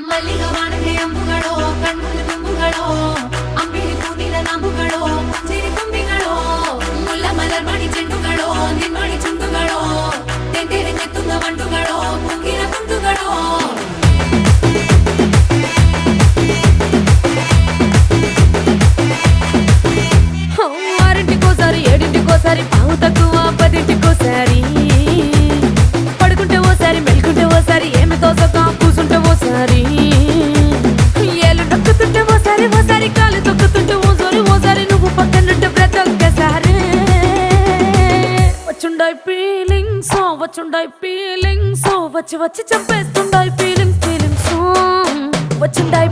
ಮಲ್ಲಿಗ ವಾಣಕ್ಕೆ ಅಂಬುಗಳೋ ಕಣ್ಮುಂದು ತುಂಬುಗಳೋ ಅಂಬಿಳಿ ಕೂದಿಲ ನಂಬುಗಳೋ ಸಿರಿ ತುಂಬಿಗಳೋ ಮುಲ್ಲ ಮಲರ್ ಮಣಿ ಚೆಂಡುಗಳೋ ನಿನ್ಮಣಿ ಚುಂಡುಗಳೋ ತೆಂತೆರೆ ತೆತ್ತುಂಗ ಮಂಡುಗಳೋ ಕುಂಗಿನ ಕುಂಡುಗಳೋ ఆరింటికోసారి ఏడింటికోసారి పావు తక్కువ పదింటికోసారి పడుకుంటే ఓసారి మెలుకుంటే ఓసారి ఏమి తోసక కూసుంటే ఓసారి ఏళ్ళు నొక్కుతుంటే ఓసారి ఓసారి కాలు తొక్కుతుంటే ఓసారి నువ్వు పక్కనుంటే ప్రతి ఒక్కసారి వచ్చుండాయి ఫీలింగ్స్ వచ్చి వచ్చి చంపేస్తుండాయి ఫీలింగ్స్ వచ్చిండాయి